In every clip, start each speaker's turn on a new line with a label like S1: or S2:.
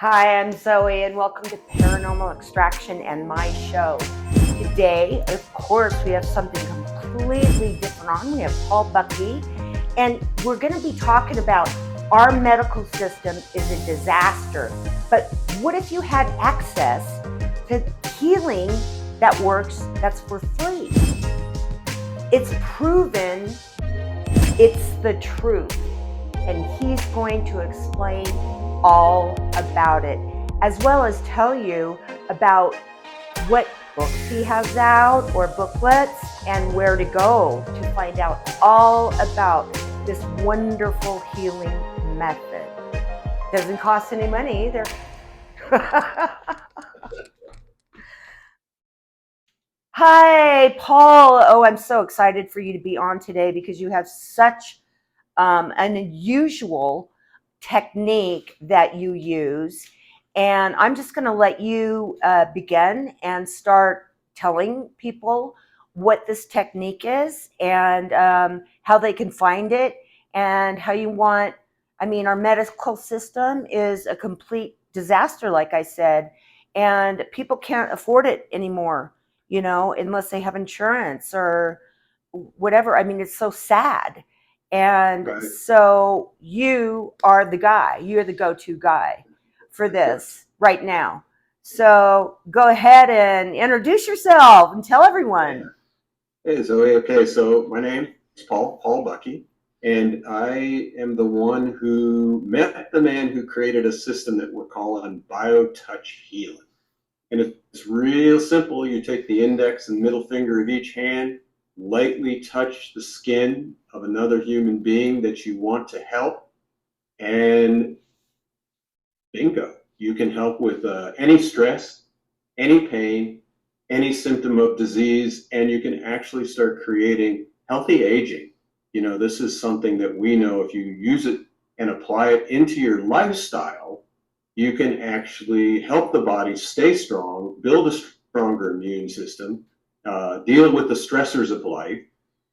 S1: Hi, I'm Zoe, and welcome to Paranormal Extraction and my show. Today, of course, we have something completely different on. We have Paul Bucky, and we're going to be talking about our medical system is a disaster. But what if you had access to healing that works, that's for free? It's proven, it's the truth, and he's going to explain all about it, as well as tell you about what books he has out or booklets and where to go to find out all about this wonderful healing method. Doesn't cost any money either. Hi, Paul. Oh, I'm so excited for you to be on today because you have such an unusual technique that you use. And I'm just going to let you begin and start telling people what this technique is and how they can find it and how you want. I mean, our medical system is a complete disaster, like I said, and people can't afford it anymore, unless they have insurance or whatever. I mean, it's so sad. And
S2: Right.
S1: so you are the guy, you're the go-to guy for this right now. So go ahead and introduce yourself and tell
S2: Yeah.
S1: everyone.
S2: Hey, Zoe. Okay, so my name is Paul Bucky, and I am the one who met the man who created a system that we're calling BioTouch Healing. And it's real simple. You take the index and middle finger of each hand, lightly touch the skin of another human being that you want to help, and bingo. You can help with any stress, any pain, any symptom of disease, and you can actually start creating healthy aging. This is something that we know if you use it and apply it into your lifestyle, you can actually help the body stay strong, build a stronger immune system, deal with the stressors of life,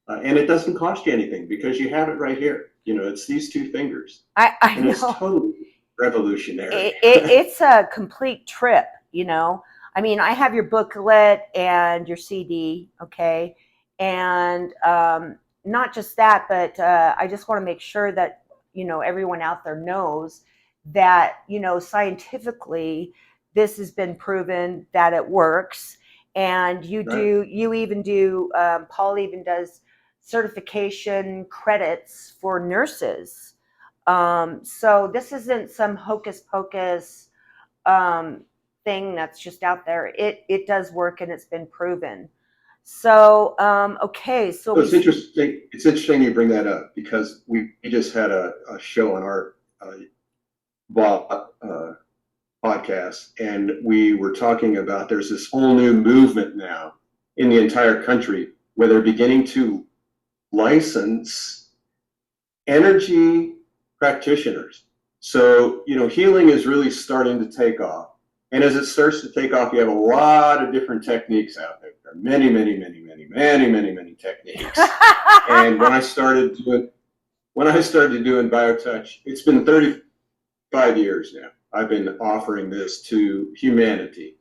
S2: and it doesn't cost you anything because you have it right here. It's these two fingers,
S1: I
S2: and it's
S1: know
S2: totally revolutionary.
S1: it's a complete trip. I mean, I have your booklet and your CD, okay? And not just that, but I just want to make sure that, everyone out there knows that, scientifically, this has been proven that it works. And
S2: Right.
S1: you even do, Paul even does certification credits for nurses. So this isn't some hocus pocus um, thing that's just out there. It does work and it's been proven. So okay, so
S2: So
S1: we
S2: it's interesting. It's interesting you bring that up because we just had a show on our podcast, and we were talking about there's this whole new movement now in the entire country where they're beginning to license energy practitioners. So, healing is really starting to take off. And as it starts to take off, you have a lot of different techniques out there. There are many, many, many, many, many, many, many techniques. And when I started doing BioTouch, it's been 35 years now. I've been offering this to humanity.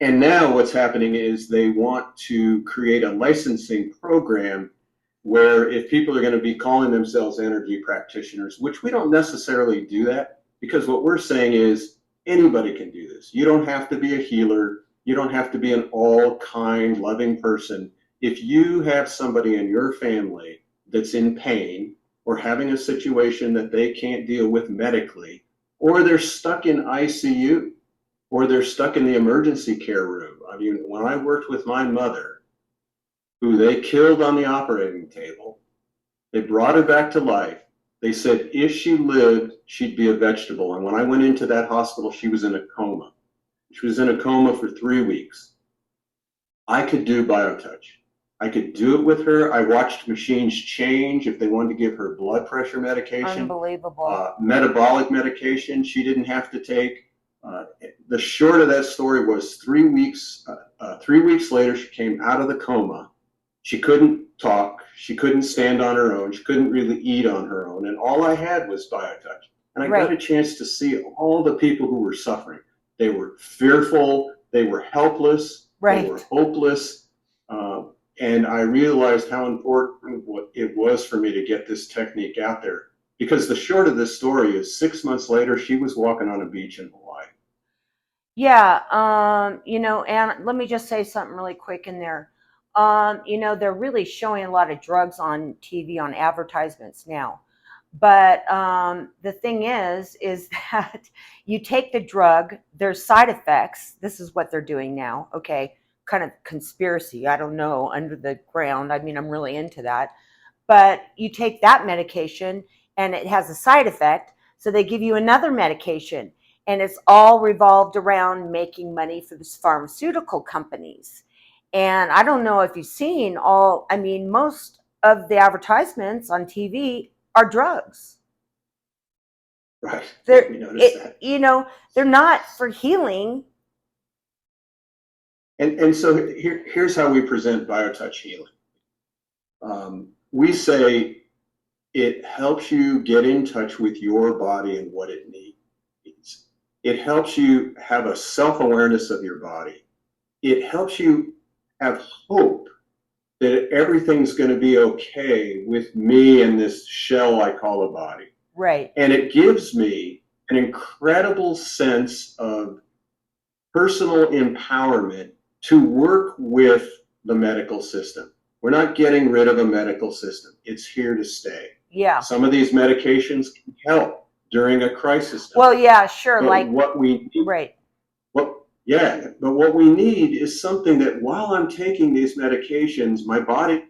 S2: And now what's happening is they want to create a licensing program where if people are going to be calling themselves energy practitioners, which we don't necessarily do that, because what we're saying is anybody can do this. You don't have to be a healer. You don't have to be an all kind, loving person. If you have somebody in your family that's in pain or having a situation that they can't deal with medically, or they're stuck in ICU, or they're stuck in the emergency care room. I mean, when I worked with my mother, who they killed on the operating table, they brought her back to life. They said if she lived, she'd be a vegetable. And when I went into that hospital, she was in a coma. She was in a coma for 3 weeks. I could do BioTouch. I could do it with her. I watched machines change if they wanted to give her blood pressure medication,
S1: unbelievable.
S2: metabolic medication she didn't have to take. The short of that story was 3 weeks. 3 weeks later, she came out of the coma. She couldn't talk. She couldn't stand on her own. She couldn't really eat on her own. And all I had was BioTouch. And I got a
S1: Right.
S2: chance to see all the people who were suffering. They were fearful, they were helpless, they were
S1: Right.
S2: hopeless. And I realized how important it was for me to get this technique out there. Because the short of this story is 6 months later, she was walking on a beach in Hawaii.
S1: Yeah, and let me just say something really quick in there. They're really showing a lot of drugs on TV on advertisements now. But the thing is that you take the drug, there's side effects. This is what they're doing now. Okay, kind of conspiracy. I don't know, under the ground. I mean, I'm really into that. But you take that medication and it has a side effect. So they give you another medication, and it's all revolved around making money for the pharmaceutical companies. And I don't know if you've seen I mean, most of the advertisements on TV are drugs.
S2: Right. Yeah,
S1: They're
S2: we noticed that.
S1: they're not for healing.
S2: And so here's how we present BioTouch healing. We say it helps you get in touch with your body and what it needs. It helps you have a self-awareness of your body. It helps you have hope that everything's going to be okay with me and this shell I call a body.
S1: Right.
S2: And it gives me an incredible sense of personal empowerment to work with the medical system. We're not getting rid of a medical system. It's here to stay.
S1: Yeah.
S2: Some of these medications can help during a crisis time.
S1: Well, yeah, sure.
S2: But
S1: Like,
S2: what we need,
S1: right.
S2: but what we need is something that while I'm taking these medications, my body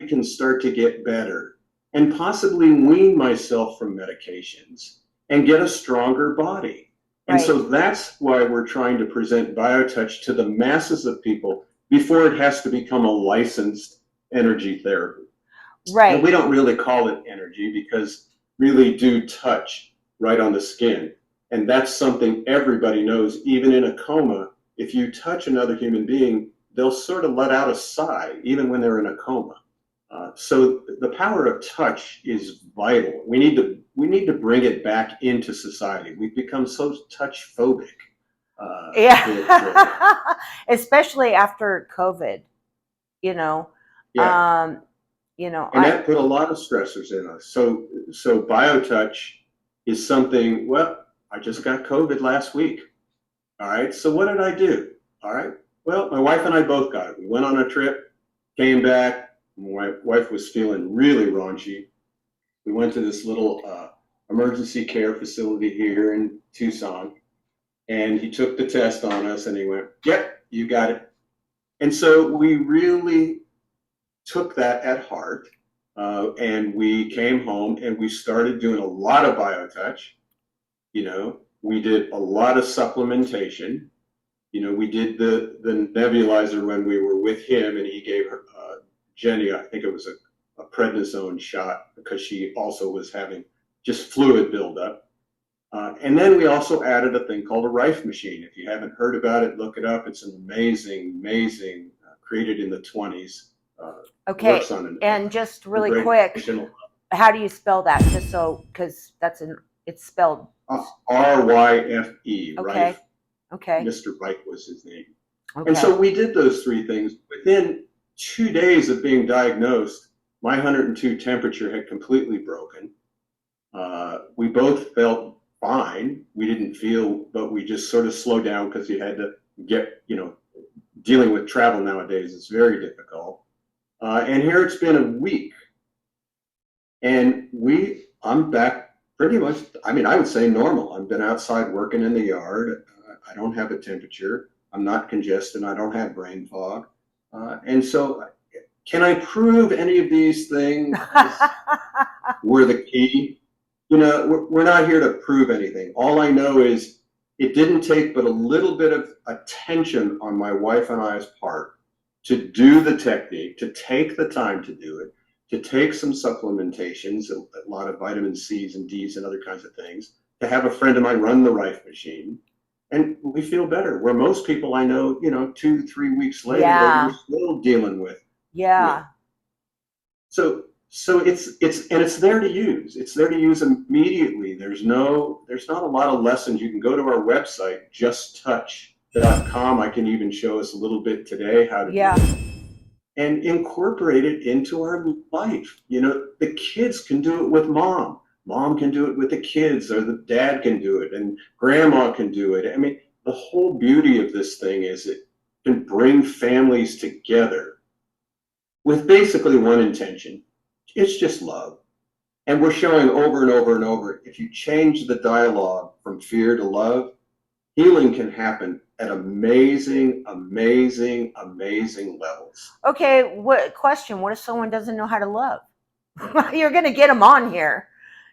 S2: can start to get better and possibly wean myself from medications and get a stronger body. And so
S1: Right.
S2: that's why we're trying to present BioTouch to the masses of people before it has to become a licensed energy therapy. And we
S1: Right.
S2: don't really call it energy because really do touch right on the skin. And that's something everybody knows, even in a coma. If you touch another human being, they'll sort of let out a sigh, even when they're in a coma. So the power of touch is vital. We need to bring it back into society. We've become so touch phobic.
S1: Yeah. Especially after COVID, you know.
S2: Yeah,
S1: Um,
S2: and
S1: I
S2: that put a lot of stressors in us. So BioTouch is something. Well, I just got COVID last week. All right. So what did I do? All right. Well, my wife and I both got it. We went on a trip, came back. My wife was feeling really raunchy. We went to this little emergency care facility here in Tucson, and he took the test on us, and he went, "Yep, you got it." And so we really took that at heart, and we came home and we started doing a lot of BioTouch. We did a lot of supplementation. We did the nebulizer when we were with him, and he gave her Jenny, I think it was a prednisone shot because she also was having just fluid buildup. And then we also added a thing called a Rife machine. If you haven't heard about it, look it up. It's an amazing, created in the 20s.
S1: Okay.
S2: Works on an
S1: And just really quick,
S2: vibrational.
S1: how do you spell that? Just so, because it's spelled.
S2: RYFE,
S1: Okay.
S2: Rife.
S1: Okay.
S2: Mr. Reich was his name. And
S1: Okay.
S2: so we did those three things. Within 2 days of being diagnosed, my 102 temperature had completely broken. We both felt fine. We didn't feel, but we just sort of slowed down because you had to dealing with travel nowadays is very difficult. And here it's been a week, and I'm back pretty much. I mean, I would say normal. I've been outside working in the yard. I don't have a temperature. I'm not congested. I don't have brain fog. And so, can I prove any of these things were the key? We're not here to prove anything. All I know is it didn't take but a little bit of attention on my wife and I's part to do the technique, to take the time to do it, to take some supplementations, a lot of vitamin C's and D's and other kinds of things, to have a friend of mine run the Rife machine. And we feel better. Where most people I know, 2, 3 weeks later, they're
S1: Yeah.
S2: still dealing with.
S1: Yeah.
S2: So So it's there to use. It's there to use immediately. There's not a lot of lessons. You can go to our website, justtouch.com. I can even show us a little bit today how to do
S1: Yeah.
S2: it and incorporate it into our life. The kids can do it with mom. Mom can do it with the kids, or the dad can do it, and grandma can do it. I mean, the whole beauty of this thing is it can bring families together with basically one intention. It's just love. And we're showing over and over and over, if you change the dialogue from fear to love, healing can happen at amazing, amazing, amazing levels.
S1: Okay, what if someone doesn't know how to love? You're going to get them on here,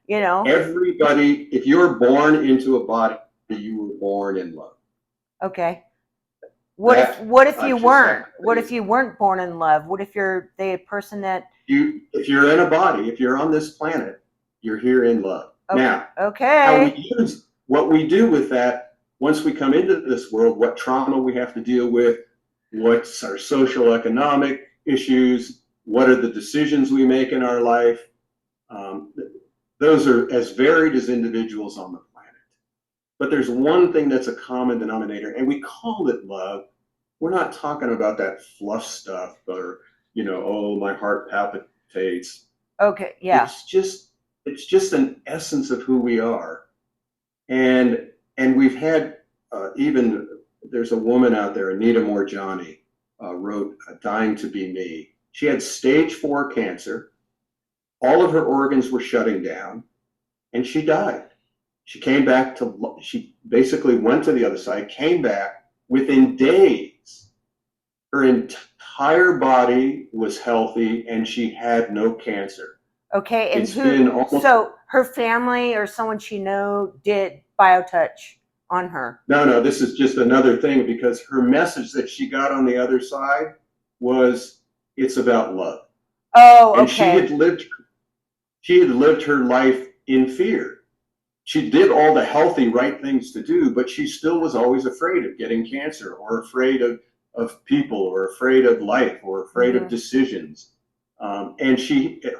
S1: you know?
S2: Everybody, if you're born into a body, you were born in love.
S1: Okay.
S2: That
S1: What if
S2: I
S1: you
S2: just have
S1: weren't?
S2: to
S1: What if
S2: say.
S1: you weren't born in love? What if you're the person that
S2: If you're in a body, if you're on this planet, you're here in love.
S1: okay,
S2: Now, how we
S1: okay.
S2: use what we do with that once we come into this world, what trauma we have to deal with, what's our social economic issues, what are the decisions we make in our life. Um, those are as varied as individuals on the planet. But there's one thing that's a common denominator, and we call it love. We're not talking about that fluff stuff or, oh, my heart palpitates.
S1: Okay, yeah.
S2: It's just an essence of who we are. And we've had even there's a woman out there, Anita Morjani, wrote "Dying to Be Me." She had stage 4 cancer. All of her organs were shutting down, and she died. She basically went to the other side, came back within days. Her entire body was healthy, and she had no cancer.
S1: Okay, and
S2: It's been almost
S1: so her family or someone she know did BioTouch on her.
S2: No, this is just another thing because her message that she got on the other side was it's about love.
S1: Oh,
S2: And
S1: okay.
S2: she had lived her life in fear. She did all the healthy right things to do, but she still was always afraid of getting cancer or afraid of people or afraid of life or afraid of
S1: Mm-hmm.
S2: decisions. And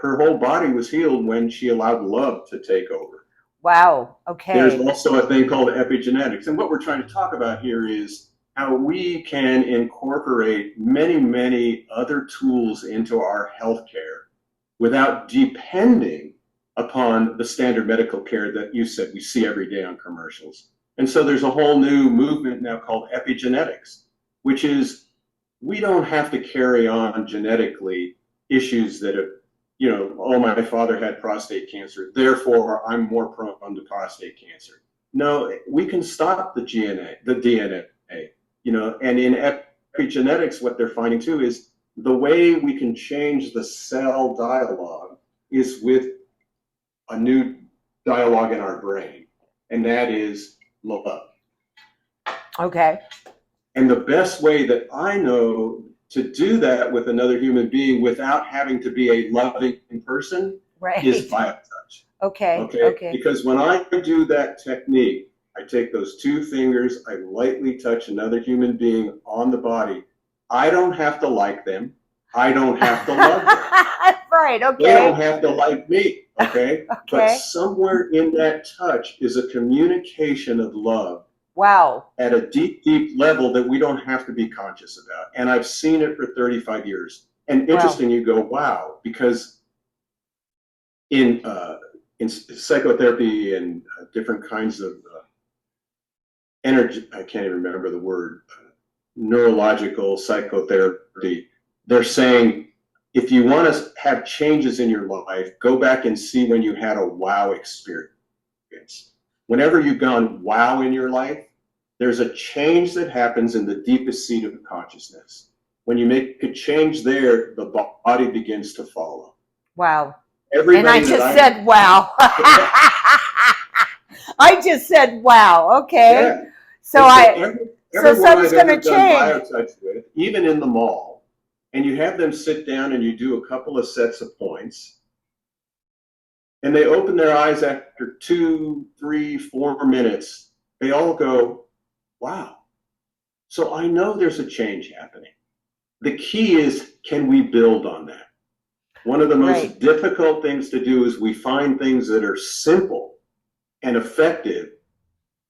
S2: her whole body was healed when she allowed love to take over.
S1: Wow.
S2: There's
S1: Okay.
S2: also a thing called epigenetics. And what we're trying to talk about here is how we can incorporate many, many other tools into our healthcare without depending upon the standard medical care that you said we see every day on commercials. And so there's a whole new movement now called epigenetics, which is we don't have to carry on genetically issues that have oh, my father had prostate cancer, therefore I'm more prone to prostate cancer. No, we can stop the DNA, and in epigenetics, what they're finding too is the way we can change the cell dialogue is with a new dialogue in our brain, and that is love.
S1: Okay.
S2: And the best way that I know to do that with another human being without having to be a loving person is
S1: Right.
S2: BioTouch.
S1: Okay.
S2: Okay?
S1: Okay.
S2: Because when I do that technique, I take those 2 fingers, I lightly touch another human being on the body. I don't have to like them. I don't have to love them.
S1: Right.
S2: They don't
S1: Okay.
S2: have to like me. Okay? But
S1: Okay.
S2: somewhere in that touch is a communication of love
S1: Wow.
S2: at a deep, deep level that we don't have to be conscious about. And I've seen it for 35 years. And
S1: Wow.
S2: interesting, you go, wow, because in psychotherapy and different kinds of energy, I can't even remember the word, neurological psychotherapy, they're saying if you want to have changes in your life, go back and see when you had a wow experience. Whenever you've gone wow in your life, there's a change that happens in the deepest seat of consciousness. When you make a change there, the body begins to follow.
S1: Wow. And I
S2: Everybody that
S1: just
S2: I,
S1: said wow. I just said wow. Okay.
S2: yeah,
S1: So
S2: and so
S1: so
S2: everyone
S1: something's
S2: I've
S1: gonna
S2: ever done
S1: change.
S2: BioTouch with, even in the mall, and you have them sit down and you do a couple of sets of points, and they open their eyes after 2, 3, 4 minutes, they all go, wow. So I know there's a change happening. The key is, can we build on that? One of the
S1: Right.
S2: most difficult things to do is we find things that are simple and effective,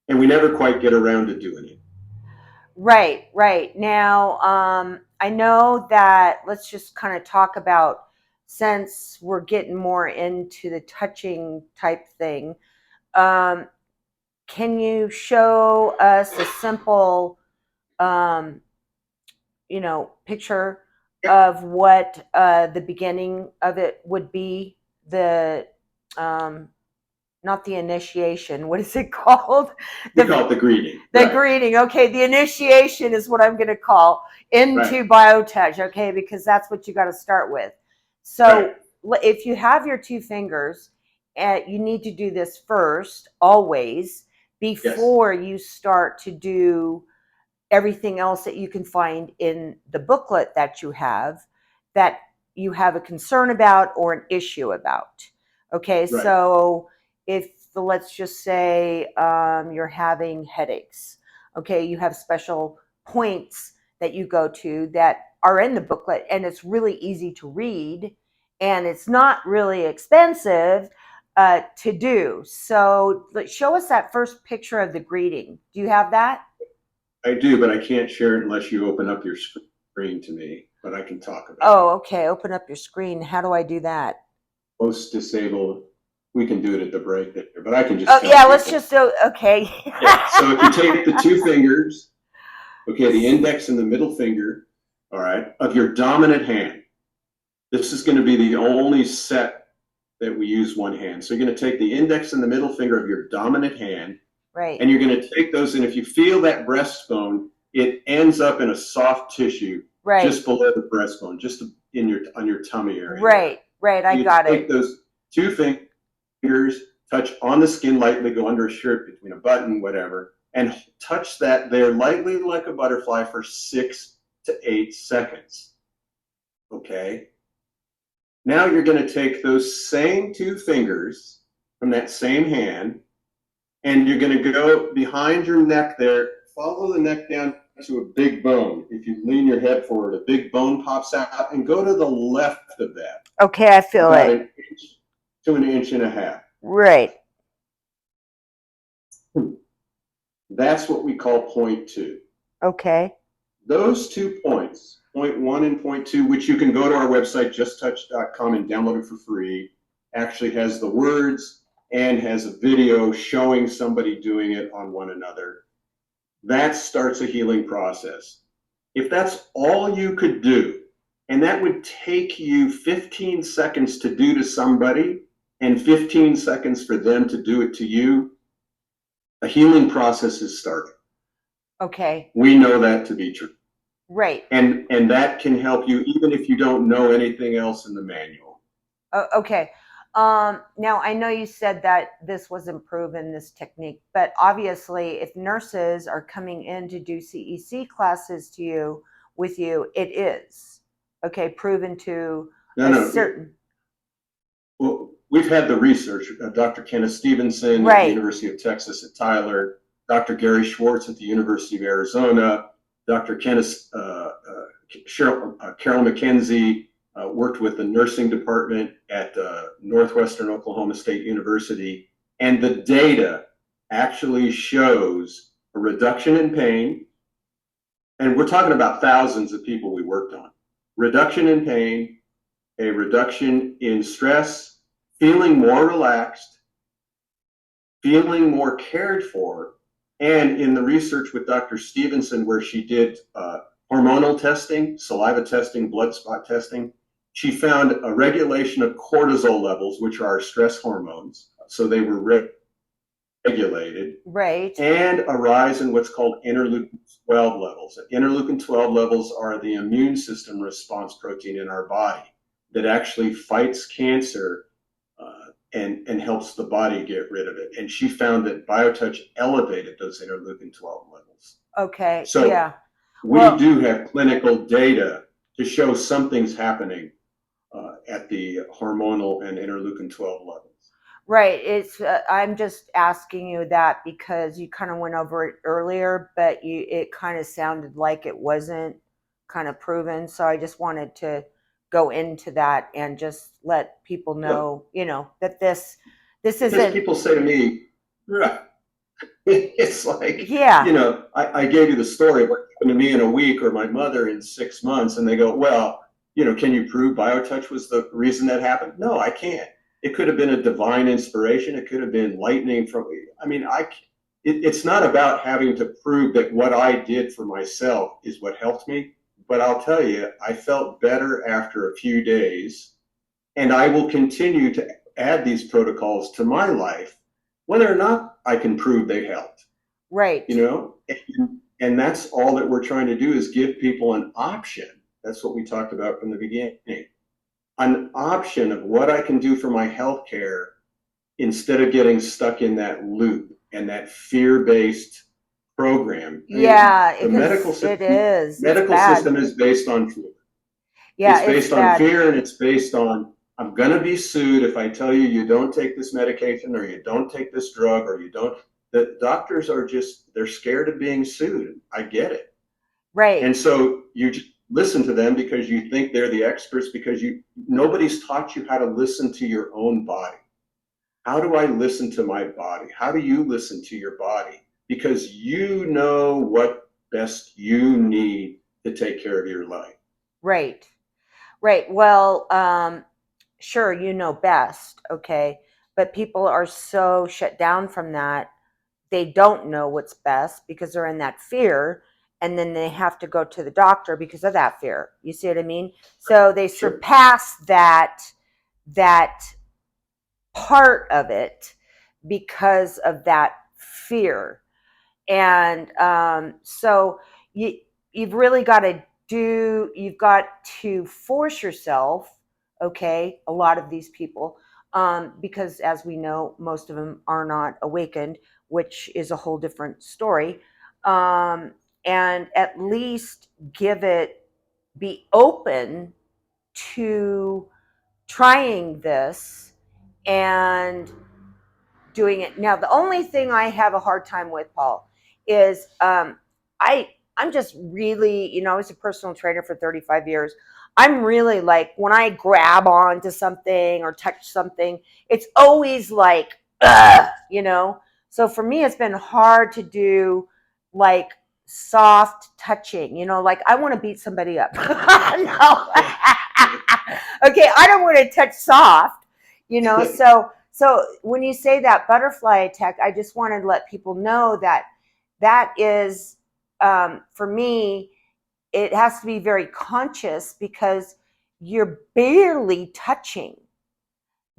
S2: and we never quite get around to doing it.
S1: Right, right. Now, I know that let's just kind of talk about, since we're getting more into the touching type thing, um, can you show us a simple, um, picture of what the beginning of it would be? The, um, not the initiation. What is it called?
S2: We
S1: The
S2: call it the greeting,
S1: The
S2: right?
S1: greeting. Okay, the initiation is what I'm going to call
S2: Right,
S1: into biotouch. Okay, because that's what you got to start with.
S2: right.
S1: So if you have your two fingers, you need to do this first, always,
S2: Yes,
S1: before you start to do everything else that you can find in the booklet that you have a concern about or an issue about. Okay,
S2: right.
S1: so if let's just say you're having headaches, okay, you have special points that you go to that are in the booklet, and it's really easy to read, and it's not really expensive to do. So show us that first picture of the greeting. Do you have that?
S2: I do, but I can't share it unless you open up your screen to me, but I can talk about
S1: Oh,
S2: it.
S1: okay. Open up your screen. How do I do that?
S2: Most disabled, we can do it at the break there, but I can just
S1: Oh,
S2: tell
S1: yeah. Let's
S2: people.
S1: just do. Okay.
S2: Yeah, so if you take the two fingers, okay, the index and the middle finger, all right, of your dominant hand, this is going to be the only set that we use one hand. So you're going to take the index and the middle finger of your dominant hand,
S1: Right.
S2: and you're going to take those, and if you feel that breastbone, it ends up in a soft tissue
S1: Right.
S2: just below the breastbone, just in your on your tummy area there.
S1: Right. Right. I
S2: You
S1: got
S2: take
S1: it.
S2: those two fingers, touch on the skin lightly, go under a shirt, between a button, whatever, and touch that there lightly like a butterfly for 6 to 8 seconds. Okay. Now you're going to take those same two fingers from that same hand, and you're going to go behind your neck there, follow the neck down to a big bone. If you lean your head forward, a big bone pops out, and go to the left of that,
S1: Okay. I feel
S2: about
S1: it.
S2: an inch to an inch and a half.
S1: Right.
S2: That's what we call point two.
S1: Okay.
S2: Those 2 points, point one and point two, which you can go to our website, justtouch.com, and download it for free, actually has the words and has a video showing somebody doing it on one another. That starts a healing process. If that's all you could do, and that would take you 15 seconds to do to somebody and 15 seconds for them to do it to you, a healing process is started.
S1: Okay.
S2: We know that to be true.
S1: Right.
S2: And that can help you even if you don't know anything else in the manual.
S1: Okay. Now I know you said that this wasn't proven, this technique, but obviously, if nurses are coming in to do CEC classes with you, it is okay, proven to
S2: No,
S1: a
S2: no.
S1: certain.
S2: Well, we've had the research. Dr. Kenneth Stevenson at the
S1: Right.
S2: University of Texas at Tyler, Dr. Gary Schwartz at the University of Arizona, Dr. Kenneth Carol McKenzie worked with the nursing department at Northwestern Oklahoma State University, and the data actually shows a reduction in pain. And we're talking about thousands of people we worked on. Reduction in pain, a reduction in stress, feeling more relaxed, feeling more cared for. And in the research with Dr. Stevenson, where she did hormonal testing, saliva testing, blood spot testing, she found a regulation of cortisol levels, which are our stress hormones. So they were regulated,
S1: Right.
S2: and a rise in what's called interleukin 12 levels. Interleukin 12 levels are the immune system response protein in our body that actually fights cancer and helps the body get rid of it. And she found that BioTouch elevated those interleukin 12 levels.
S1: Okay.
S2: So
S1: Yeah.
S2: we
S1: Well,
S2: do have clinical data to show something's happening at the hormonal and interleukin 12 levels.
S1: right. It's I'm just asking you that because you kind of went over it earlier, but it kind of sounded like it wasn't kind of proven. So I just wanted to go into that and just let people
S2: Yep.
S1: know, that this
S2: Because
S1: isn't.
S2: people say to me, right, it's like,
S1: Yeah,
S2: I gave you the story of what happened to me in a week or my mother in 6 months. And they go, well, can you prove BioTouch was the reason that happened? No, I can't. It could have been a divine inspiration. It could have been lightning from, it's not about having to prove that what I did for myself is what helped me. But I'll tell you, I felt better after a few days, and I will continue to add these protocols to my life whether or not I can prove they helped,
S1: right,
S2: you know? And that's all that we're trying to do is give people an option. That's what we talked about from the beginning. An option of what I can do for my healthcare instead of getting stuck in that loop and that fear-based program. I mean,
S1: yeah,
S2: the medical
S1: because it
S2: system
S1: is, it's
S2: medical
S1: bad.
S2: system is based on fear.
S1: Yeah,
S2: It's
S1: it's
S2: based on
S1: bad.
S2: fear, and it's based on I'm going to be sued if I tell you you don't take this medication or you don't take this drug or you don't. The doctors are just, they're scared of being sued. I get it. And
S1: Right,
S2: so you just listen to them because you think they're the experts, because nobody's taught you how to listen to your own body. How do I listen to my body? How do you listen to your body? Because you know what best you need to take care of your life.
S1: right, right. Well, sure, you know best, okay, but people are so shut down from that. They don't know what's best because they're in that fear, and then they have to go to the doctor because of that fear. You see what I mean? So they
S2: Sure.
S1: surpass that part of it because of that fear. And so you you've really got to you've got to force yourself, okay, a lot of these people, because as we know, most of them are not awakened, which is a whole different story. um, and at least be open to trying this and doing it. Now, the only thing I have a hard time with, Paul, is I'm just really, I was a personal trainer for 35 years. I'm really like, when I grab onto something or touch something, it's always like, ugh. So for me, it's been hard to do like soft touching, like I want to beat somebody up. No. Okay, I don't want to touch soft, so when you say that butterfly attack, I just wanted to let people know that that is, for me, it has to be very conscious because you're barely touching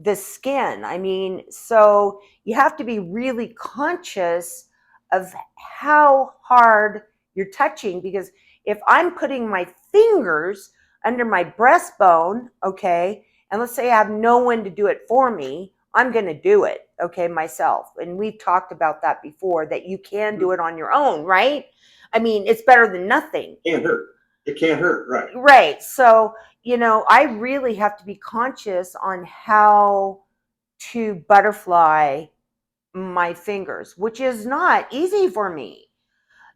S1: the skin. I mean, so you have to be really conscious of how hard you're touching, because if I'm putting my fingers under my breastbone, okay, and let's say I have no one to do it for me, I'm going to do it, okay, myself. And we've talked about that before, that you can do it on your own, right? I mean, it's better than nothing.
S2: Can't hurt. It can't hurt, right?
S1: Right. So, I really have to be conscious on how to butterfly my fingers, which is not easy for me.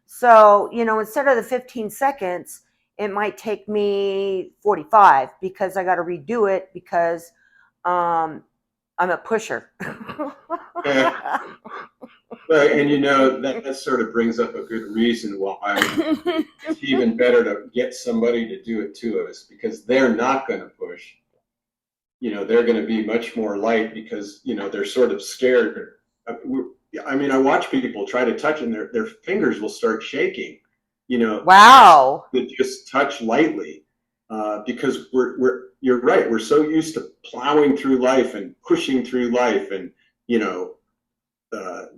S1: So, instead of the 15 seconds, it might take me 45 because I got to redo it because um, I'm a pusher.
S2: Yeah. But, and that sort of brings up a good reason why it's even better to get somebody to do it to us, because they're not going to push. They're going to be much more light because, they're sort of scared. I watch people try to touch and their fingers will start shaking, ask
S1: Wow.
S2: to just touch lightly, because you're right. We're so used to plowing through life and pushing through life, and,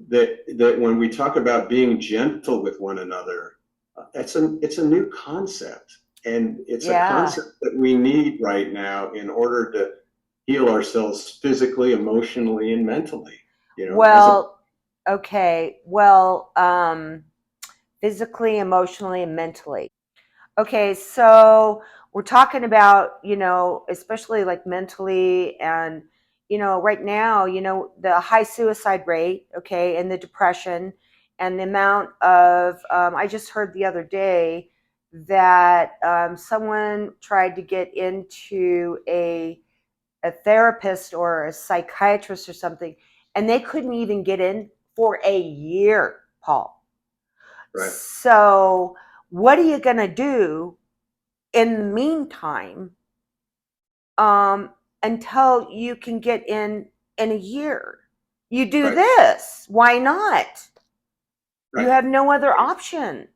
S2: that when we talk about being gentle with one another, it's a new concept, and it's a
S1: Yeah.
S2: concept that we need right now in order to heal ourselves physically, emotionally, and mentally. As a
S1: Well, okay. Well, physically, emotionally, and mentally. Okay, so we're talking about, especially like mentally, and, right now, the high suicide rate, okay, and the depression, and the amount of, I just heard the other day that someone tried to get into a therapist or a psychiatrist or something, and they couldn't even get in for a year, Paul.
S2: Right.
S1: So, what are you going to do in the meantime um, until you can get in a year? You do
S2: Right.
S1: this. Why not? You
S2: Right.
S1: have no other option.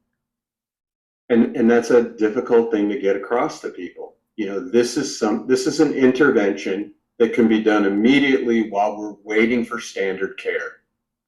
S2: And that's a difficult thing to get across to people. This is an intervention that can be done immediately while we're waiting for standard care,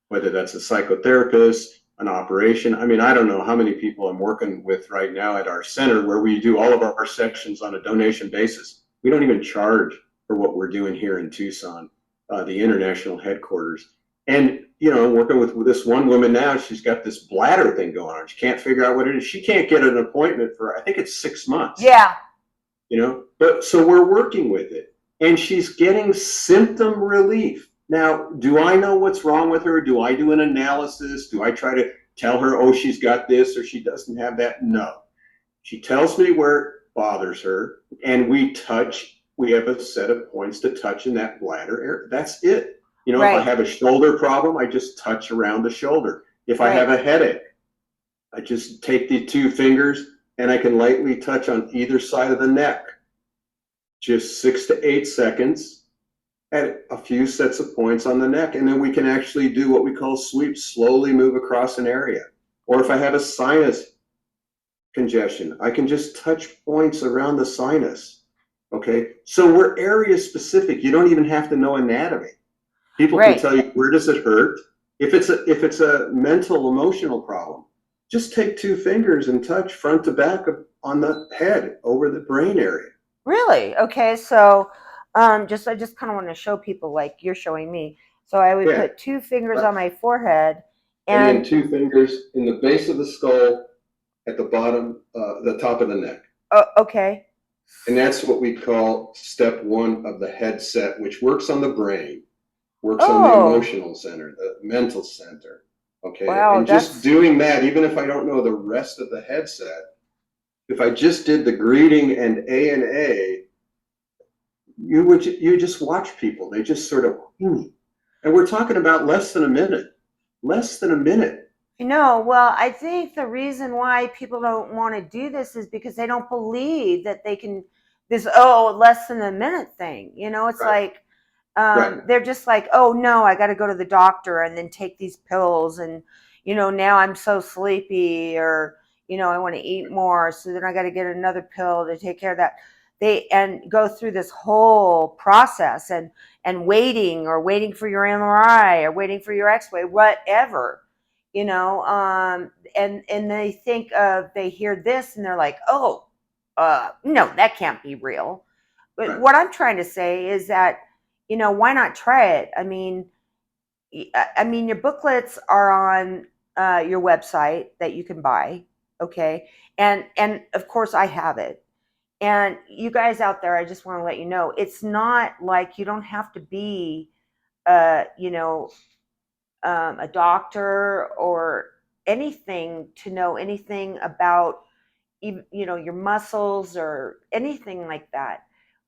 S2: whether that's a psychotherapist, an operation. I mean, I don't know how many people I'm working with right now at our center where we do all of our sections on a donation basis. We don't even charge for what we're doing here in Tucson, the international headquarters. And, working with this one woman now, she's got this bladder thing going on. She can't figure out what it is. She can't get an appointment for, I think it's 6 months.
S1: Yeah.
S2: But so we're working with it. And she's getting symptom relief. Now, do I know what's wrong with her? Do I do an analysis? Do I try to tell her, oh, she's got this or she doesn't have that? No. She tells me where it bothers her, and we touch. We have a set of points to touch in that bladder area. That's it. If I have a shoulder problem, I just touch around the shoulder. If I have a headache, I just take the 2 fingers and I can lightly touch on either side of the neck. Just 6 to 8 seconds at a few sets of points on the neck. And then we can actually do what we call sweeps, slowly move across an area. Or if I have a sinus congestion, I can just touch points around the sinus. Okay. So we're area specific. You don't even have to know anatomy. People can tell you, where does it hurt? If it's a mental, emotional problem, just take 2 fingers and touch front to back on the head over the brain area.
S1: Really? Okay. So, I just kind of want to show people like you're showing me. So I would put 2 fingers on my forehead,
S2: and then 2 fingers in the base of the skull at the bottom, the top of the neck.
S1: Okay.
S2: And that's what we call step 1 of the headset, which works on the brain, works on the emotional center, the mental center. Okay.
S1: Wow,
S2: and just doing that, even if I don't know the rest of the headset, if I just did the greeting and A, you just watch people. They just sort of, and we're talking about less than a minute.
S1: Well, I think the reason why people don't want to do this is because they don't believe that they can, this, less than a minute thing. It's like, they're just like, oh no, I got to go to the doctor and then take these pills. And, now I'm so sleepy, or, I want to eat more. So then I got to get another pill to take care of that. And go through this whole process and waiting for your MRI or waiting for your X-ray, whatever, and they think they hear this and they're like, oh, no, that can't be real. But what I'm trying to say is that, why not try it? I mean, your booklets are on your website that you can buy. Okay. And of course I have it. And you guys out there, I just want to let you know, it's not like you don't have to be, a doctor or anything to know anything about, your muscles or anything like that,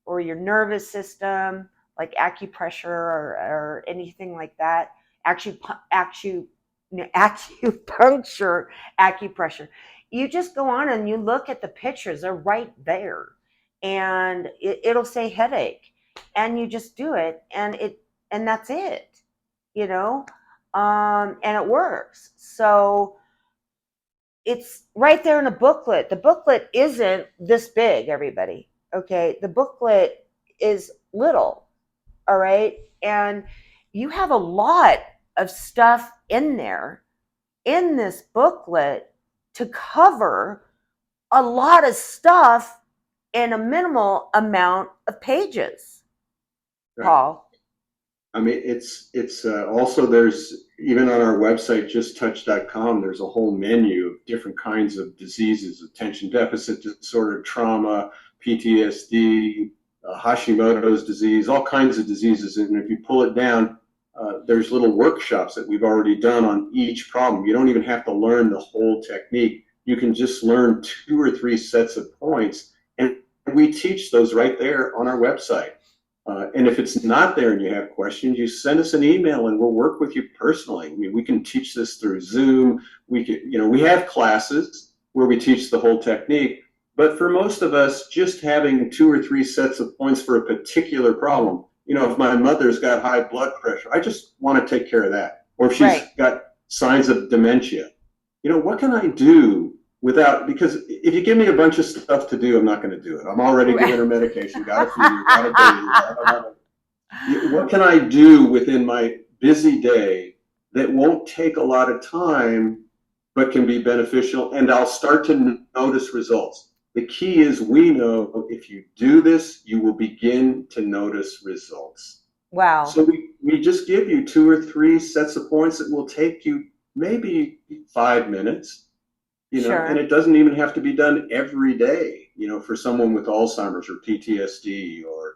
S1: or your nervous system, like acupressure or anything like that. Acupuncture, acupressure. You just go on and you look at the pictures; they're right there, and it'll say headache, and you just do it, and that's it, and it works. So it's right there in a booklet. The booklet isn't this big, everybody. Okay. The booklet is little. All right. And you have a lot of stuff in there in this booklet to cover a lot of stuff in a minimal amount of pages. Right. Paul.
S2: I mean, it's also, there's, even on our website, justtouch.com, there's a whole menu of different kinds of diseases: attention deficit disorder, trauma, PTSD, Hashimoto's disease, all kinds of diseases. And if you pull it down, there's little workshops that we've already done on each problem. You don't even have to learn the whole technique. you can just learn 2 or 3 sets of points. And we teach those right there on our website. And if it's not there and you have questions, you send us an email and we'll work with you personally. I mean, we can teach this through Zoom. We have classes where we teach the whole technique. But for most of us, just having 2 or 3 sets of points for a particular problem, if my mother's got high blood pressure, I just want to take care of that. Or if she's got signs of dementia, what can I do without, because if you give me a bunch of stuff to do, I'm not going to do it. I'm already giving her medication, got to feed her, got to bathe her. What can I do within my busy day that won't take a lot of time, but can be beneficial? And I'll start to notice results. The key is we know if you do this, you will begin to notice results.
S1: Wow.
S2: So we just give you 2 or 3 sets of points that will take you maybe 5 minutes,
S1: Sure.
S2: and it doesn't even have to be done every day, for someone with Alzheimer's or PTSD or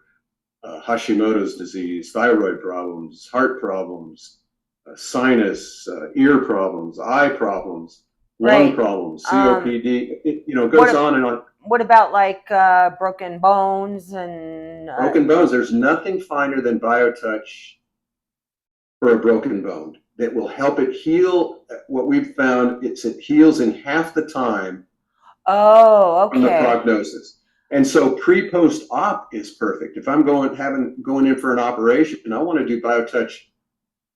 S2: Hashimoto's disease, thyroid problems, heart problems, sinus, ear problems, eye problems, lung problems, COPD, it goes on and on.
S1: What about like broken bones and
S2: broken bones? There's nothing finer than BioTouch for a broken bone that will help it heal. What we've found, it heals in half the time.
S1: Oh, okay.
S2: From the prognosis. And so pre-post-op is perfect. If I'm going in for an operation and I want to do BioTouch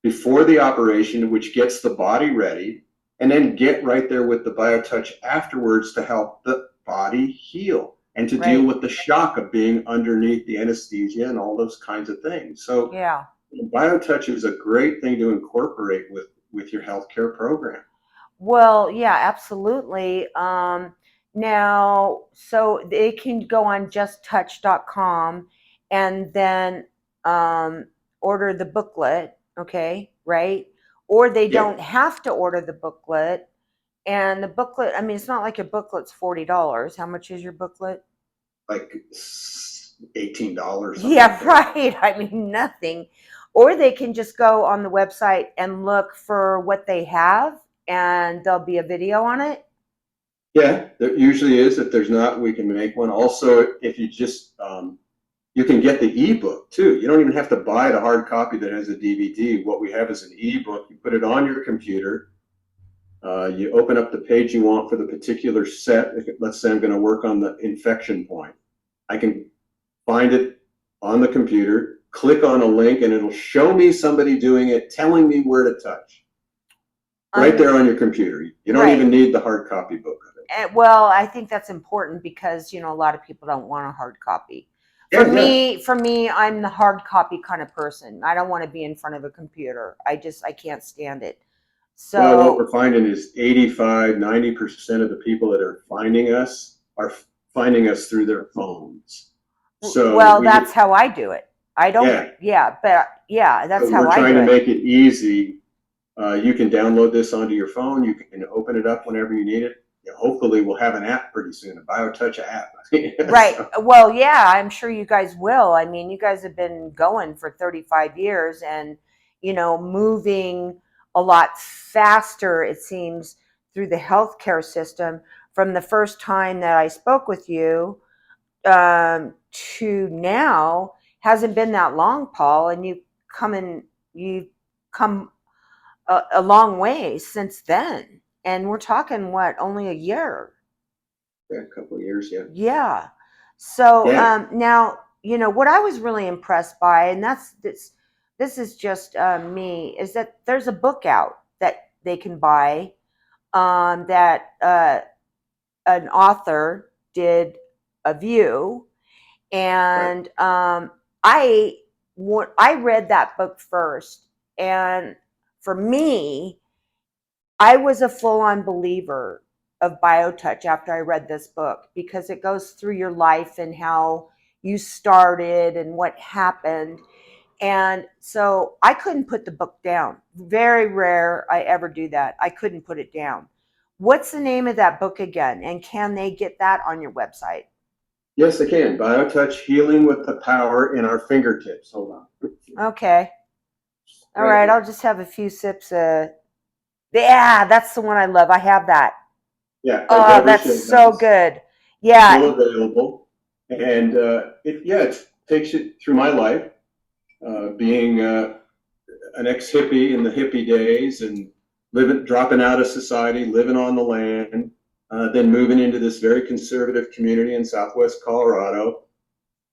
S2: before the operation, which gets the body ready, and then get right there with the BioTouch afterwards to help the body heal and to deal with the shock of being underneath the anesthesia and all those kinds of things. So
S1: yeah,
S2: BioTouch is a great thing to incorporate with your healthcare program.
S1: Well, yeah, absolutely. Now, so they can go on justtouch.com and then order the booklet, okay, right? Or they don't have to order the booklet. And the booklet, I mean, it's not like a booklet's $40. How much is your booklet?
S2: Like $18.
S1: Yeah, right. I mean, nothing. Or they can just go on the website and look for what they have, and there'll be a video on it.
S2: Yeah, there usually is. If there's not, we can make one. Also, if you just, you can get the ebook too. You don't even have to buy the hard copy that has a DVD. What we have is an ebook. You put it on your computer. You open up the page you want for the particular set. Let's say I'm going to work on the infection point. I can find it on the computer, click on a link, and it'll show me somebody doing it, telling me where to touch. Right there on your computer. You don't even need the hard copy book of it.
S1: Well, I think that's important because, a lot of people don't want a hard copy. For me, I'm the hard copy kind of person. I don't want to be in front of a computer. I can't stand it. So
S2: well, what we're finding is 85-90% of the people that are finding us are finding us through their phones. So
S1: that's how I do it. I don't. That's how I do it.
S2: We're trying to make it easy. You can download this onto your phone. You can open it up whenever you need it. Hopefully, we'll have an app pretty soon, a BioTouch app.
S1: Right. Well, yeah, I'm sure you guys will. I mean, you guys have been going for 35 years and, moving a lot faster, it seems, through the healthcare system from the first time that I spoke with you to now. Hasn't been that long, Paul, and you've come a long way since then. And we're talking, what, only a year?
S2: Yeah, a couple of years, yeah.
S1: Yeah. So now, what I was really impressed by, and this is just me, is that there's a book out that they can buy that an author did a view, and I read that book first, and for me, I was a full-on believer of BioTouch after I read this book because it goes through your life and how you started and what happened. And so I couldn't put the book down. Very rare I ever do that. I couldn't put it down. What's the name of that book again? And can they get that on your website?
S2: Yes, they can. BioTouch, Healing with the Power in Our Fingertips. Hold on.
S1: Okay. All right. I'll just have a few sips. Yeah, that's the one I love. I have that.
S2: Yeah, a
S1: Oh,
S2: Deborah
S1: that's
S2: Shea
S1: so
S2: does.
S1: good.
S2: Still
S1: Yeah.
S2: available. And it takes you through my life, being an ex hippie in the hippie days and dropping out of society, living on the land, then moving into this very conservative community in Southwest Colorado.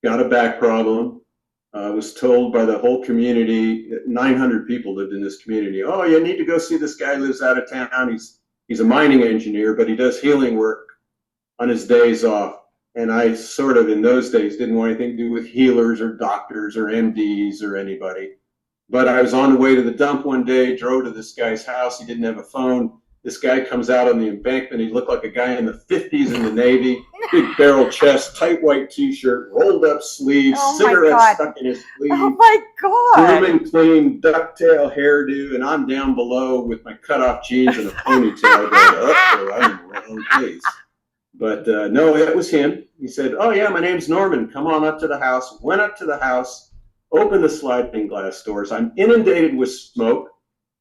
S2: Got a back problem. Was told by the whole community, 900 people lived in this community. Oh, you need to go see this guy, lives out of town. He's a mining engineer, but he does healing work on his days off. And I sort of, in those days, didn't want anything to do with healers or doctors or MDs or anybody. But I was on the way to the dump one day, drove to this guy's house. He didn't have a phone. This guy comes out on the embankment. He looked like a guy in the 50s in the Navy, big barrel chest, tight white t-shirt, rolled up sleeves,
S1: Oh my
S2: cigarette
S1: God.
S2: stuck in his
S1: Oh
S2: sleeve,
S1: my God.
S2: grooming clean, ducktail hairdo, and I'm down below with my cutoff jeans and a ponytail going, oh, I'm in the wrong place. But no, it was him. He said, oh, yeah, my name's Norman. Come on up to the house. Went up to the house, opened the sliding glass doors. I'm inundated with smoke.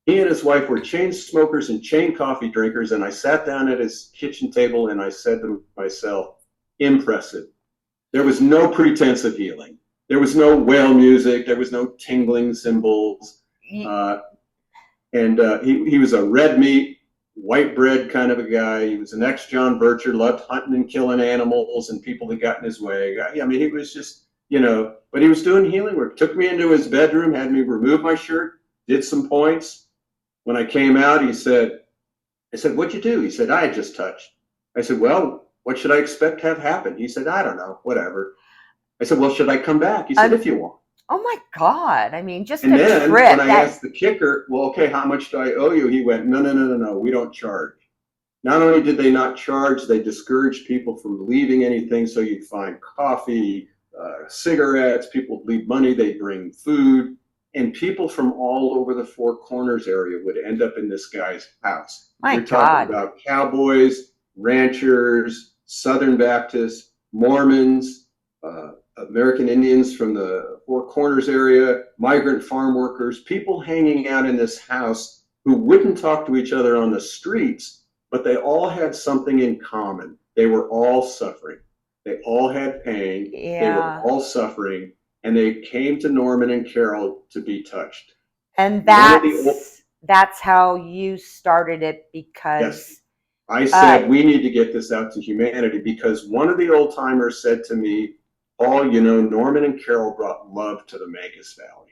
S2: He and his wife were chain smokers and chain coffee drinkers. And I sat down at his kitchen table and I said to myself, impressive. There was no pretense of healing. There was no whale music. There was no tingling cymbals. Uh, and he was a red meat, white bread kind of a guy. He was an ex-John Bircher, loved hunting and killing animals and people that got in his way. I mean, he was just, but he was doing healing work. Took me into his bedroom, had me remove my shirt, did some points. When I came out, I said, what'd you do? He said, I had just touched. I said, well, what should I expect to have happen? He said, I don't know, whatever. I said, well, should I come back? He said,
S1: Um,
S2: if you want.
S1: oh my God. I mean, just
S2: And
S1: a
S2: then when
S1: trip
S2: I
S1: that,
S2: asked the kicker, well, okay, how much do I owe you? He went, no, no, no, no, no, we don't charge. Not only did they not charge, they discouraged people from leaving anything. So you'd find coffee, cigarettes, people would leave money, they'd bring food. And people from all over the Four Corners area would end up in this guy's house.
S1: my
S2: You're talking
S1: God.
S2: about cowboys, ranchers, Southern Baptists, Mormons, American Indians from the Four Corners area, migrant farm workers, people hanging out in this house who wouldn't talk to each other on the streets, but they all had something in common. They were all suffering. They all had pain. They were
S1: Yeah.
S2: all suffering. And they came to Norman and Carol to be touched.
S1: And
S2: One of the old,
S1: that's how you started it
S2: yes,
S1: because
S2: I
S1: uh
S2: said, we need to get this out to humanity because one of the old timers said to me, Paul, Norman and Carol brought love to the Magus Valley.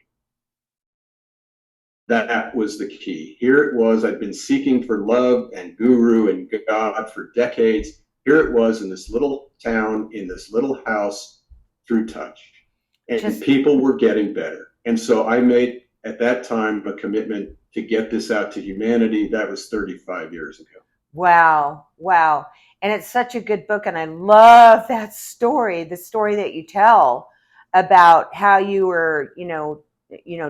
S2: That was the key. Here it was. I'd been seeking for love and guru and God for decades. Here it was in this little town, in this little house, through touch. And
S1: just
S2: people were getting better. And so I made, at that time, a commitment to get this out to humanity. That was 35 years ago.
S1: wow, wow. And it's such a good book and I love that story, the story that you tell about how you were,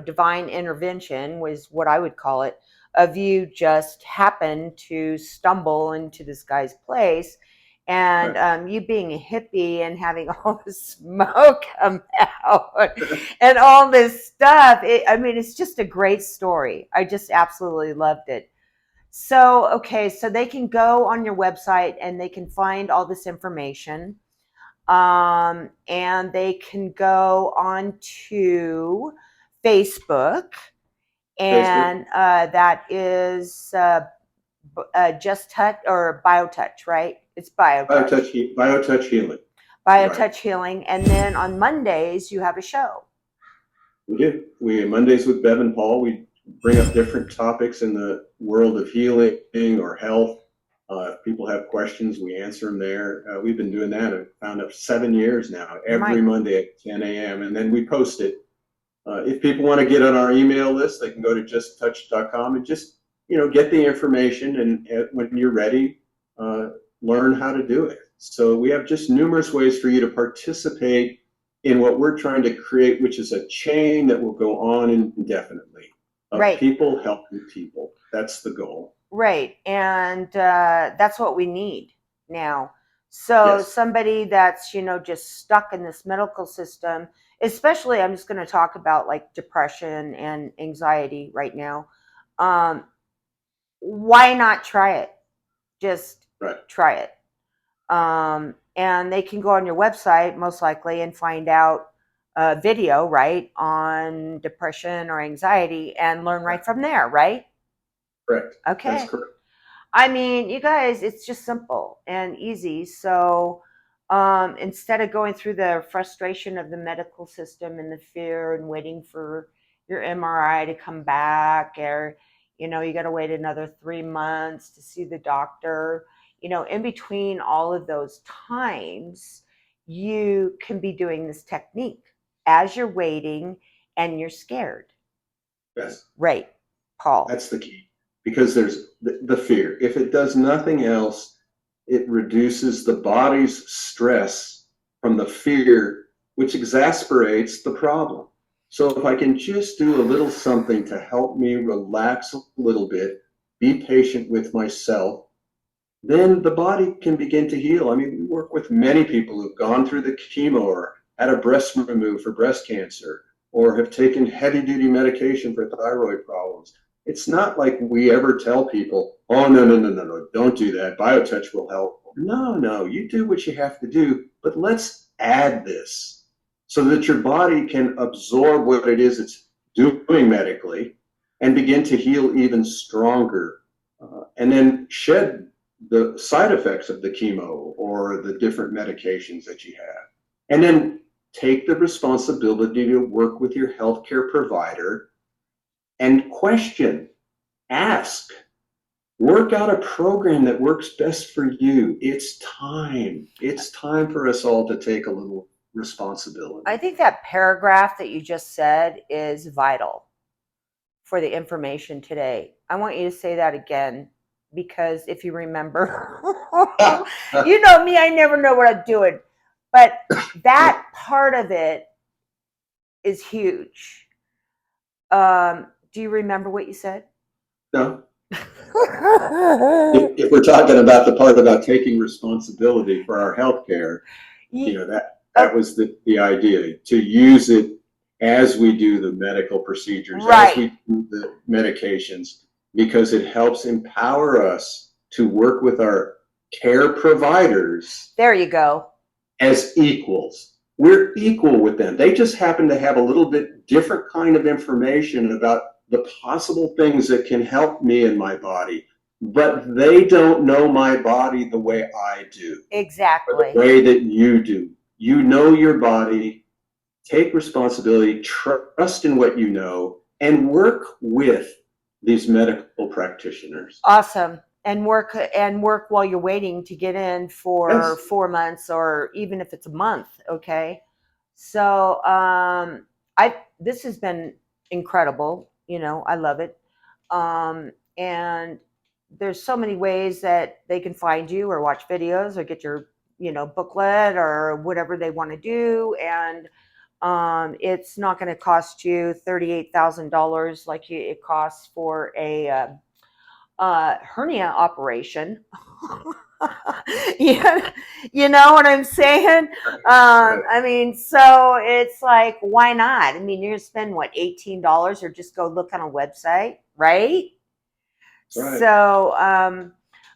S1: divine intervention was what I would call it, of you just happened to stumble into this guy's place and
S2: Right.
S1: you being a hippie and having all this smoke come out and all this stuff. I mean, it's just a great story. I just absolutely loved it. So, okay, so they can go on your website and they can find all this information. And they can go on to Facebook,
S2: Facebook,
S1: and that is Just Touch or BioTouch, right? It's BioTouch.
S2: BioTouch Healing. Right.
S1: BioTouch Healing. And then on Mondays, you have a show.
S2: We do. We Mondays with Bev and Paul. We bring up different topics in the world of healing or health. If people have questions, we answer them there. We've been doing that. I've found up 7 years now, every
S1: My,
S2: Monday at 10 a.m. And then we post it. If people want to get on our email list, they can go to justtouch.com and just get the information. And when you're ready, learn how to do it. So we have just numerous ways for you to participate in what we're trying to create, which is a chain that will go on indefinitely of
S1: right.
S2: people helping people. That's the goal.
S1: Right. And that's what we need now. So
S2: Yes.
S1: somebody that's, just stuck in this medical system, especially I'm just going to talk about like depression and anxiety right now. Um, why not try it? Just
S2: Right.
S1: try it. And they can go on your website most likely and find out a video, right, on depression or anxiety and learn right from there, right?
S2: Correct. That's
S1: Okay.
S2: correct.
S1: I mean, you guys, it's just simple and easy. So instead of going through the frustration of the medical system and the fear and waiting for your MRI to come back, or, you got to wait another 3 months to see the doctor, in between all of those times, you can be doing this technique as you're waiting and you're scared.
S2: Yes.
S1: Right, Paul.
S2: That's the key, because there's the fear. If it does nothing else, it reduces the body's stress from the fear, which exasperates the problem. So if I can just do a little something to help me relax a little bit, be patient with myself, then the body can begin to heal. I mean, we work with many people who've gone through the chemo or had a breast removed for breast cancer or have taken heavy duty medication for thyroid problems. It's not like we ever tell people, oh, no, no, no, no, no, don't do that. BioTouch will help. No, no, you do what you have to do, but let's add this so that your body can absorb what it is it's doing medically and begin to heal even stronger, and then shed the side effects of the chemo or the different medications that you have. And then take the responsibility to work with your healthcare provider and question, ask, work out a program that works best for you. It's time. It's time for us all to take a little responsibility.
S1: I think that paragraph that you just said is vital for the information today. I want you to say that again, because if you remember, you know me, I never know what I'm doing. But that part of it is huge. Do you remember what you said?
S2: No. If we're talking about the part about taking responsibility for our healthcare, that was the idea, to use it as we do the medical procedures, as we do the medications, because it helps empower us to work with our care providers.
S1: There you go.
S2: As equals. We're equal with them. They just happen to have a little bit different kind of information about the possible things that can help me in my body, but they don't know my body the way I do.
S1: Exactly.
S2: Or the way that you do. You know your body, take responsibility, trust in what you know, and work with these medical practitioners.
S1: Awesome. And work while you're waiting to get in for
S2: Yes.
S1: 4 months, or even if it's a month. Okay. So this has been incredible. I love it. And there's so many ways that they can find you or watch videos or get your, booklet or whatever they want to do. And it's not going to cost you $38,000 like it costs for a hernia operation. Yeah, you know what I'm saying? I mean, so it's like, why not? I mean, you're gonna spend what, $18, or just go look on a website, right?
S2: Right.
S1: So,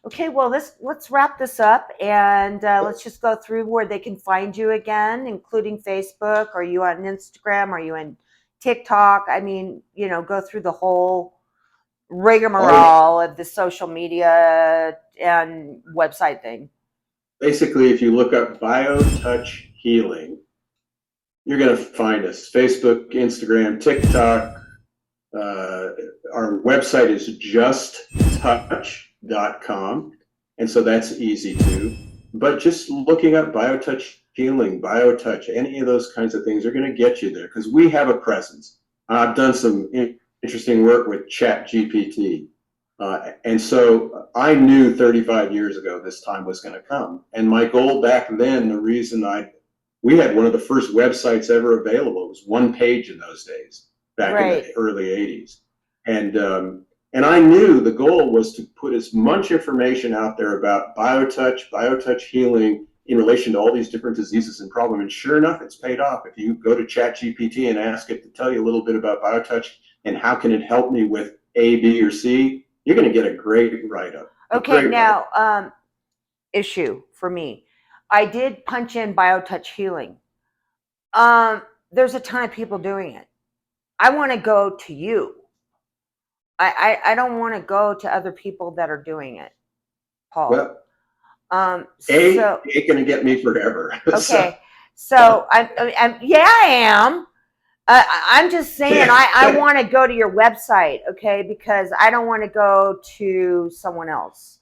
S1: okay, well, let's wrap this up, and let's just go through where they can find you again, including Facebook. Are you on Instagram? Are you on TikTok? I mean, go through the whole rigmarole of the social media and website thing.
S2: Basically, if you look up BioTouch Healing, you're going to find us. Facebook, Instagram, TikTok. Our website is justtouch.com, and so that's easy too. But just looking up BioTouch Healing, BioTouch, any of those kinds of things are going to get you there, because we have a presence. I've done some interesting work with ChatGPT. And so I knew 35 years ago this time was going to come. And my goal back then, the reason we had one of the first websites ever available. It was one page in those days, back in the early 80s. And I knew the goal was to put as much information out there about BioTouch healing in relation to all these different diseases and problems. And sure enough, it's paid off. If you go to ChatGPT and ask it to tell you a little bit about BioTouch and how can it help me with A, B, or C, you're going to get a great write-up.
S1: Okay, now issue for me. I did punch in BioTouch healing. There's a ton of people doing it. I want to go to you. I don't want to go to other people that are doing it, Paul.
S2: Well,
S1: So
S2: ain't gonna get me forever.
S1: okay. So yeah, I am. I'm just saying I want to go to your website, okay? Because I don't want to go to someone else.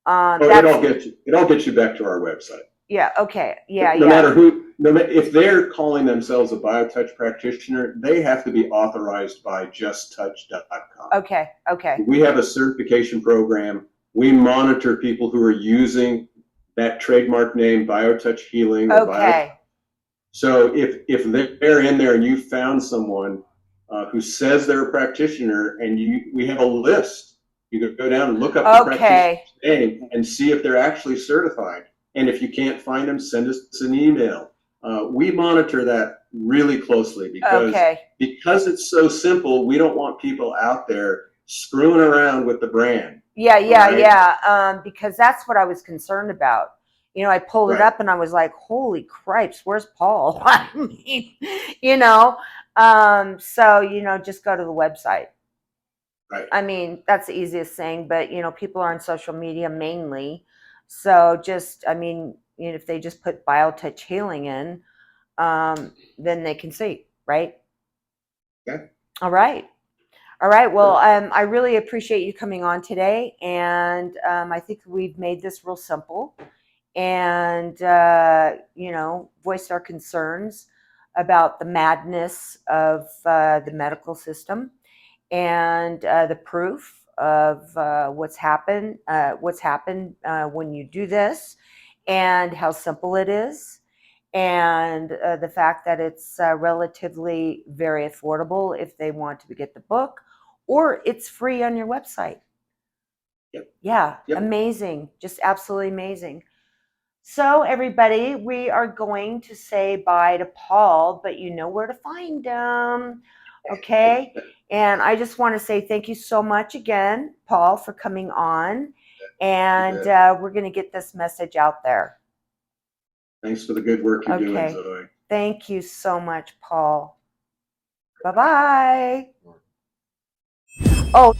S2: It all gets you back to our website.
S1: Yeah. Okay. Yeah.
S2: No matter who, if they're calling themselves a BioTouch practitioner, they have to be authorized by justtouch.com.
S1: Okay. Okay.
S2: We have a certification program. We monitor people who are using that trademark name, BioTouch Healing.
S1: Okay.
S2: So if they're in there and you found someone who says they're a practitioner, and we have a list, you could go down and look up the practitioner's name and see if they're actually certified. And if you can't find them, send us an email. We monitor that really closely because it's so simple. We don't want people out there screwing around with the brand.
S1: Yeah. Because that's what I was concerned about. You know, I pulled it up and I was like, holy cripes, where's Paul? I mean, so, just go to the website.
S2: Right.
S1: I mean, that's the easiest thing, but, people are on social media mainly. So if they just put BioTouch Healing in, then they can see, right?
S2: Okay.
S1: All right. All right. Well, I really appreciate you coming on today. And I think we've made this real simple and, voiced our concerns about the madness of the medical system and the proof of what's happened when you do this and how simple it is. And the fact that it's relatively very affordable if they want to get the book, or it's free on your website.
S2: Yep.
S1: Yeah, yep. Amazing. Just absolutely amazing. So everybody, we are going to say bye to Paul, but you know where to find him. Okay. And I just want to say thank you so much again, Paul, for coming on. And we're going to get this message out there.
S2: Thanks for the good work you're doing, Zoe.
S1: Thank you so much, Paul. Bye-bye. Oh.